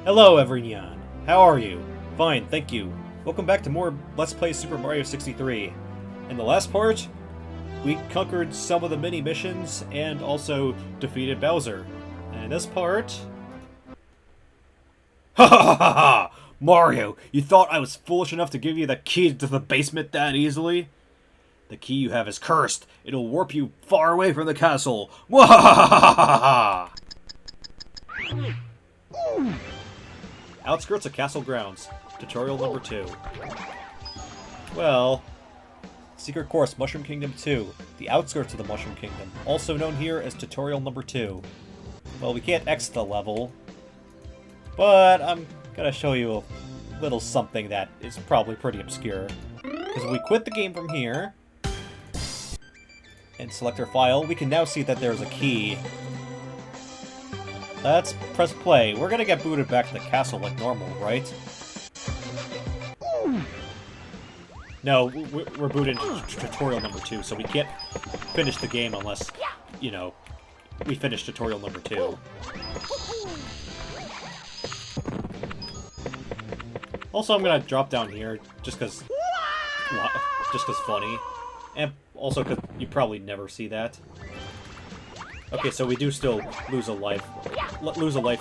Hello everyone, how are you? Fine, thank you. Welcome back to more Let's Play Super Mario 63. In the last part, we conquered some of the mini missions and also defeated Bowser. And in this part... Ha ha ha ha ha! Mario, you thought I was foolish enough to give you the key to the basement that easily? The key you have is cursed. It'll warp you far away from the castle. Mwahahahaha! Outskirts of Castle Grounds. Tutorial number 2. Well... Secret Course, Mushroom Kingdom 2. The outskirts of the Mushroom Kingdom. Also known here as Tutorial number 2. Well, we can't exit the level. But I'm gonna show you a little something that is probably pretty obscure. Because if we quit the game from here... and select our file, we can now see that there's a key. Let's press play. We're gonna get booted back to the castle like normal, right? No, we're booted into tutorial number 2, so we can't finish the game unless, you know, we finish tutorial number 2. Also, I'm gonna drop down here just because funny, and also because you probably never see that. Okay, so we do still lose a life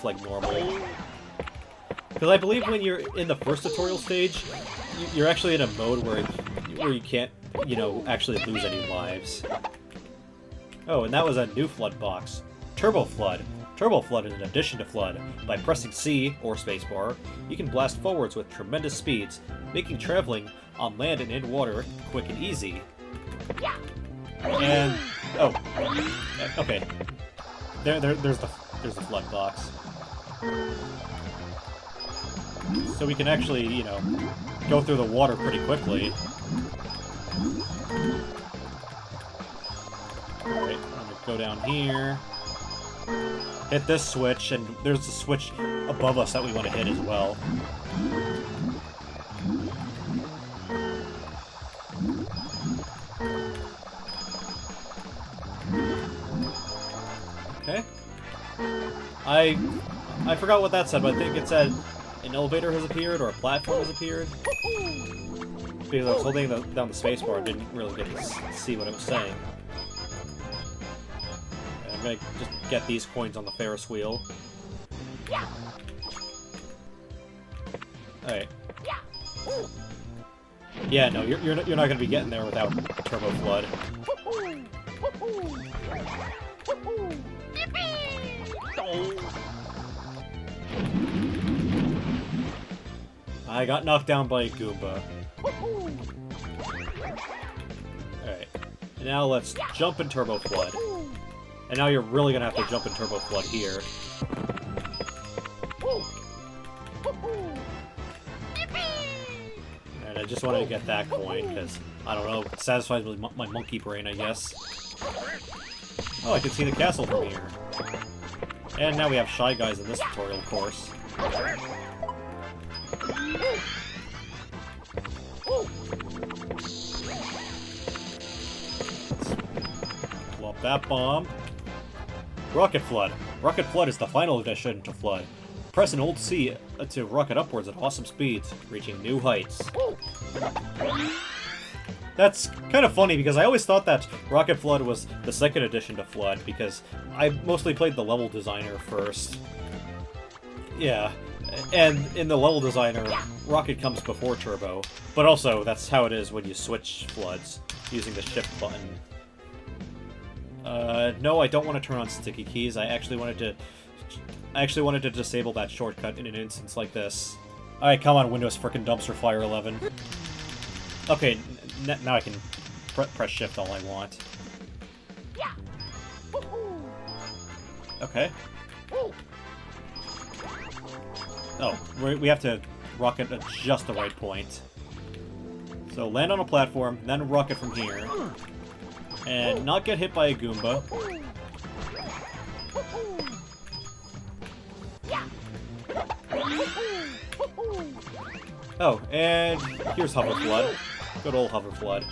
like normal. Because I believe when you're in the first tutorial stage, you're actually in a mode where you can't, you know, actually lose any lives. Oh, and that was a new Fludd box. Turbo Fludd. Turbo Fludd is an addition to Fludd. By pressing C, or spacebar, you can blast forwards with tremendous speeds, making traveling on land and in water quick and easy. And... oh. Okay. There's the Fludd box. So we can actually, you know, go through the water pretty quickly. Alright, I'm gonna go down here. Hit this switch, and there's a switch above us that we want to hit as well. Okay. I forgot what that said, but I think it said an elevator has appeared or a platform has appeared. Because I was holding down the spacebar and didn't really get to see what it was saying. I'm gonna just get these coins on the Ferris wheel. Alright. Yeah, no, you're not gonna be getting there without Turbo Fludd. I got knocked down by a Goomba. Alright. Now let's jump in Turbo Fludd. And now you're really gonna have to jump in Turbo Fludd here. And I just wanted to get that coin, because, I don't know, it satisfies my monkey brain, I guess. Oh, I can see the castle from here. And now we have Shy Guys in this tutorial, of course. Blow up that bomb. Rocket Fludd. Rocket Fludd is the final addition to Fludd. Press and hold C to rocket upwards at awesome speeds, reaching new heights. That's kind of funny, because I always thought that Rocket Fludd was the second addition to Fludd, because I mostly played the level designer first. Yeah, and in the level designer, Rocket comes before Turbo, but also that's how it is when you switch Floods, using the shift button. No, I don't want to turn on sticky keys. I actually wanted to disable that shortcut in an instance like this. Alright, come on, Windows frickin' Dumpster Fire 11. Okay, now I can press shift all I want. Okay. Oh, we have to rocket at just the right point. So land on a platform, then rocket from here. And not get hit by a Goomba. Oh, and here's Hover Fludd. Good old Hover Fludd.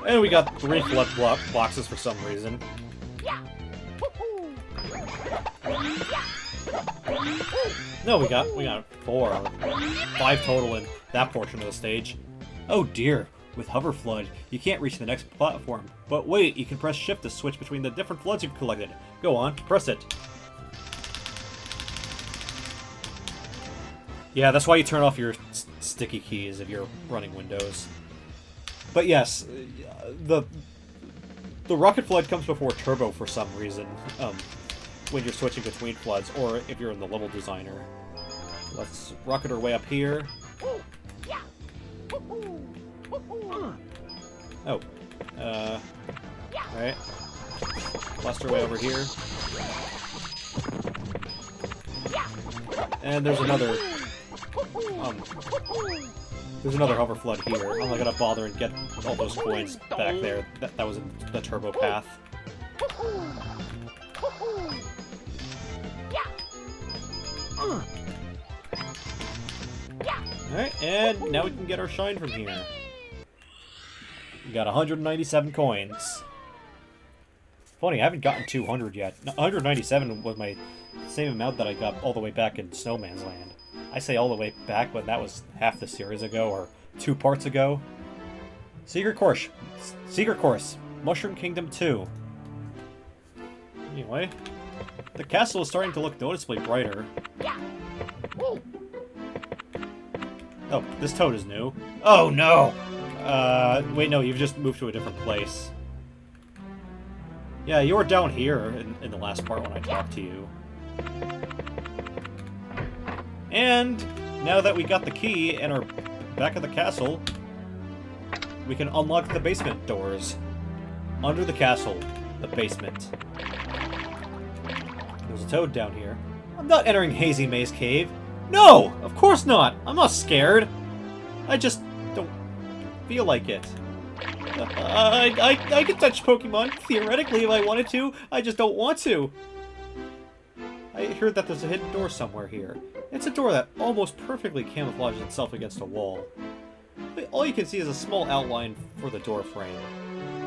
And we got 3 Fludd boxes for some reason. No, we got 4. 5 total in that portion of the stage. Oh dear. With Hover Fludd, you can't reach the next platform. But wait, you can press shift to switch between the different Floods you've collected. Go on, press it. Yeah, that's why you turn off your sticky keys if you're running Windows. But yes, the Rocket Flood comes before Turbo for some reason, when you're switching between Floods, or if you're in the level designer. Let's rocket our way up here. Oh. Alright. Blast our way over here. And there's another Hover Flood here. I'm not gonna bother and get all those coins back there. That was in the Turbo path. Alright, and now we can get our shine from here. We got 197 coins. Funny, I haven't gotten 200 yet. 197 was my same amount that I got all the way back in Snowman's Land. I say all the way back when that was half the series ago, or 2 parts ago. Secret Course. Mushroom Kingdom 2. Anyway, the castle is starting to look noticeably brighter. Oh, this toad is new. Oh no! Wait, no, you've just moved to a different place. Yeah, you were down here in the last part when I talked to you. And now that we got the key and are back at the castle, we can unlock the basement doors. Under the castle, the basement. There's a toad down here. I'm not entering Hazy Maze Cave. No! Of course not! I'm not scared! I just don't feel like it. I can touch Pokemon, theoretically, if I wanted to. I just don't want to. I heard that there's a hidden door somewhere here. It's a door that almost perfectly camouflages itself against a wall. But all you can see is a small outline for the door frame.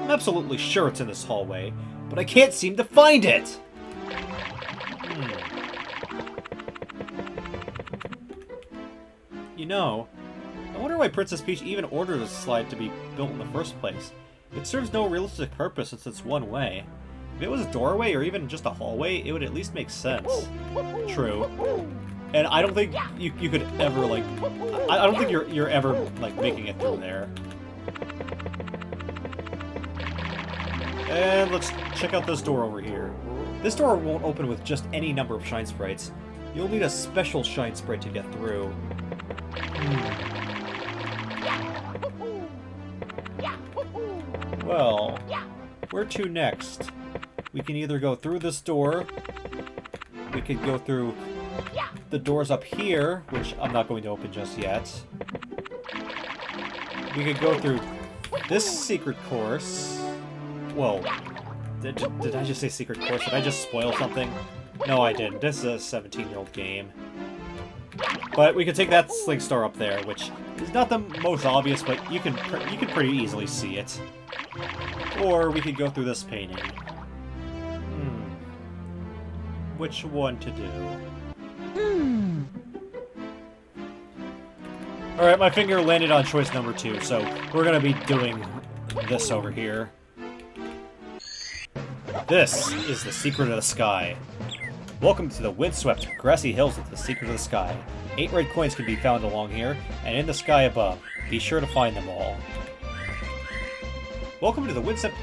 I'm absolutely sure it's in this hallway, but I can't seem to find it! You know, I wonder why Princess Peach even ordered this slide to be built in the first place. It serves no realistic purpose since it's one way. If it was a doorway or even just a hallway, it would at least make sense. True. And I don't think you could ever, like... I don't think you're ever, like, making it through there. And let's check out this door over here. This door won't open with just any number of shine sprites. You'll need a special shine sprite to get through. Well, where to next? We can either go through this door, we could go through the doors up here, which I'm not going to open just yet. We could go through this secret course. Whoa. Did I just say secret course? Did I just spoil something? No, I didn't. This is a 17-year-old game. But we could take that Sling Star up there, which is not the most obvious, but you can pretty easily see it. Or we could go through this painting. Which one to do? Alright, my finger landed on choice number 2, so we're gonna be doing this over here. This is the Secret of the Sky. Welcome to the windswept, grassy hills of the Secret of the Sky. 8 red coins can be found along here, and in the sky above. Be sure to find them all. Welcome to the windswept,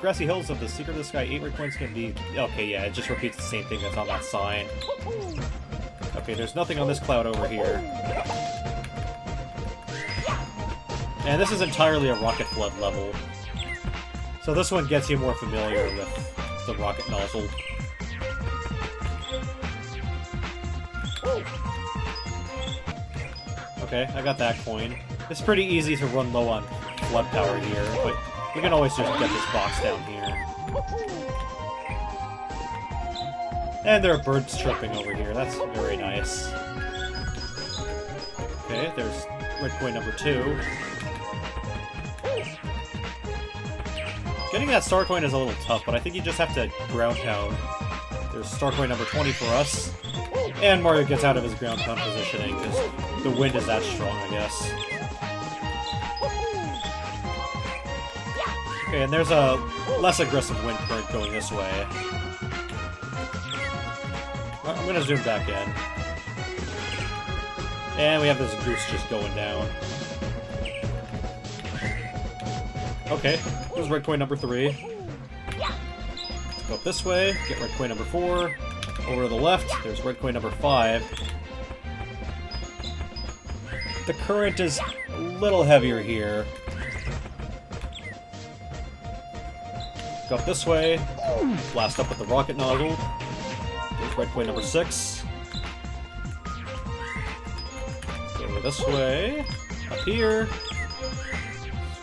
grassy hills of the Secret of the Sky. 8 red coins can be... Okay, yeah, it just repeats the same thing that's on that sign. Okay, there's nothing on this cloud over here. And this is entirely a Rocket Flood level. So this one gets you more familiar with the rocket nozzle. Okay, I got that coin. It's pretty easy to run low on flood power here, but we can always just get this box down here. And there are birds chirping over here. That's very nice. Okay, there's red coin number 2. Getting that star coin is a little tough, but I think you just have to ground pound. There's star coin number 20 for us. And Mario gets out of his ground pound positioning, because the wind is that strong, I guess. Okay, and there's a less aggressive wind current going this way. I'm gonna zoom back in. And we have this goose just going down. Okay, there's red coin number 3. Go up this way, get red coin number 4. Over to the left, there's red coin number 5. The current is a little heavier here. Go up this way, blast up with the rocket nozzle. There's red coin number 6. Go over this way, up here.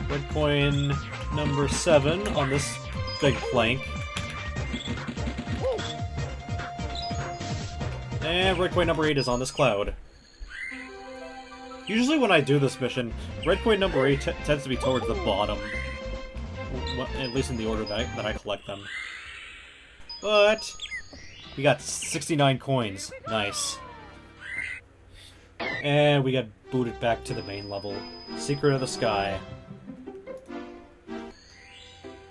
Red coin number 7 on this big plank. And red coin number 8 is on this cloud. Usually when I do this mission, red coin number 8 tends to be towards the bottom. At least in the order that I collect them. But we got 69 coins. Nice. And we got booted back to the main level. Secret of the Sky.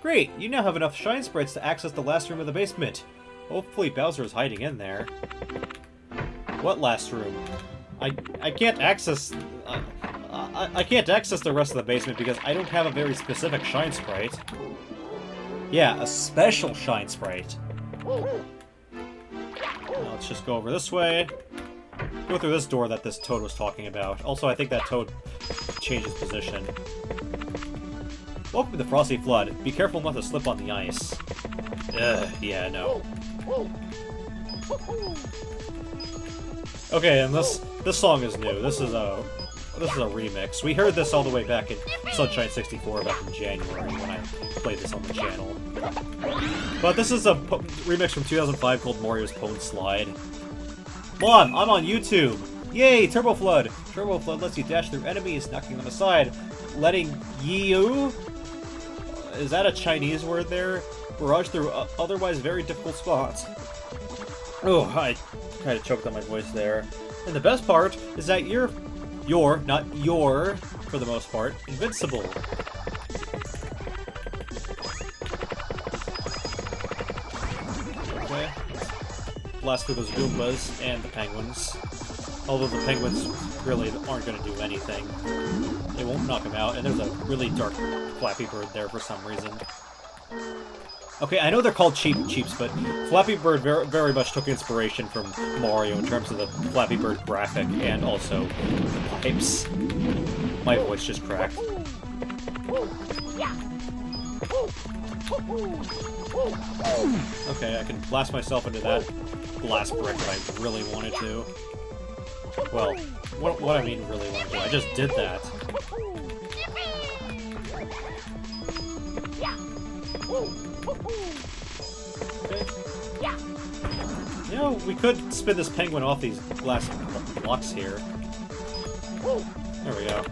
Great! You now have enough shine sprites to access the last room of the basement. Hopefully Bowser is hiding in there. What last room? I can't access... I can't access the rest of the basement because I don't have a very specific shine sprite. Yeah, a special shine sprite. Now let's just go over this way. Go through this door that this Toad was talking about. Also, I think that Toad changes position. Welcome to Frosty Fludd. Be careful not to slip on the ice. Yeah, no. Okay, and this song is new. This is a remix. We heard this all the way back in Sunshine 64 back in January when I played this on the channel. But this is a remix from 2005 called Mario's Pwn Slide. Mom, I'm on YouTube! Yay, Turbo Fludd! Turbo Fludd lets you dash through enemies, knocking them aside, letting you... Is that a Chinese word there? Barrage through otherwise very difficult spots. Oh, I kind of choked on my voice there. And the best part is that you're, not your, for the most part, invincible. Okay, let's blast through those Goombas and the penguins. Although the penguins really aren't going to do anything. They won't knock them out, and there's a really dark Flappy Bird there for some reason. Okay, I know they're called Cheeps, but Flappy Bird very much took inspiration from Mario in terms of the Flappy Bird graphic and also the pipes. My voice just cracked. Okay, I can blast myself into that glass brick if I really wanted to. Well, what I mean really wanted to, I just did that. Okay. You know, we could spin this penguin off these glass blocks here. There we go.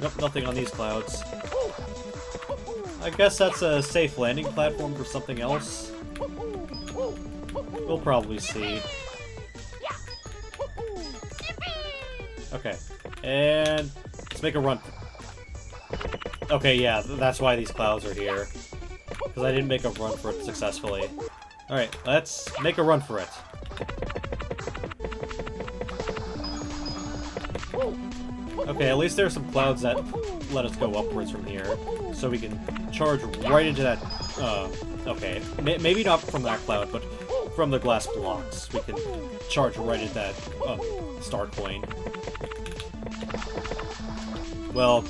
Nope, nothing on these clouds. I guess that's a safe landing platform for something else. We'll probably see. Okay, and let's make a run. Okay, yeah, that's why these clouds are here. Because I didn't make a run for it successfully. Alright, let's make a run for it. Okay, at least there are some clouds that let us go upwards from here. So we can charge right into that... okay, maybe not from that cloud, but from the glass blocks. We can charge right into that star coin. Well,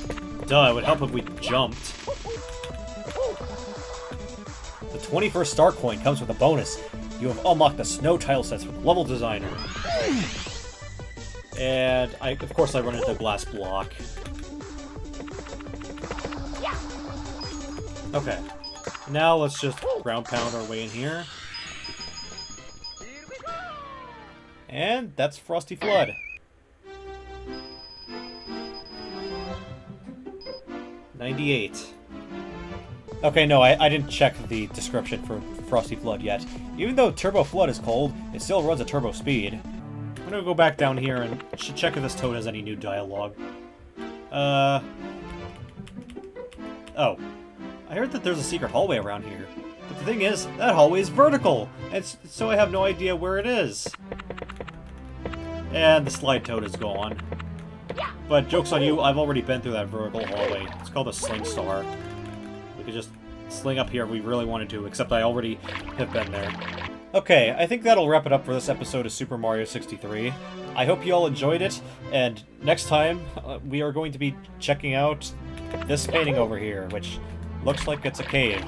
duh, it would help if we jumped. The 21st star coin comes with a bonus. You have unlocked the snow tile sets for the level designer. And, of course, I run into a glass block. Okay. Now let's just ground pound our way in here. And that's Frosty Fludd. 98. Okay, no, I didn't check the description for Frosty Fludd yet. Even though Turbo Fludd is cold, it still runs at turbo speed. I'm gonna go back down here and check if this toad has any new dialogue. Oh. I heard that there's a secret hallway around here. But the thing is, that hallway is vertical! And so I have no idea where it is. And the slide toad is gone. But joke's on you, I've already been through that vertical hallway. It's called a sling star. We could just sling up here if we really wanted to, except I already have been there. Okay, I think that'll wrap it up for this episode of Super Mario 63. I hope you all enjoyed it, and next time we are going to be checking out this painting over here, which looks like it's a cave.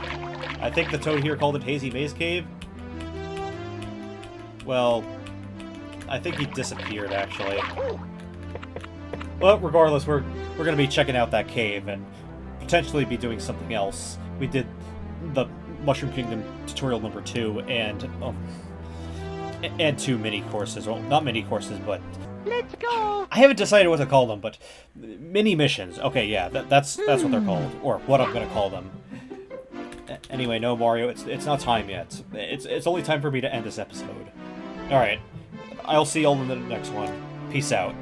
I think the toad here called it Hazy Maze Cave. Well, I think he disappeared, actually. Well, regardless, we're going to be checking out that cave and potentially be doing something else. We did the Mushroom Kingdom tutorial number 2 and 2 mini courses. Well, not mini courses, but Let's go. I haven't decided what to call them, but mini missions. Okay, yeah, that's what they're called, or what I'm going to call them. Anyway, no, Mario, it's not time yet. It's only time for me to end this episode. All right, I'll see y'all in the next one. Peace out.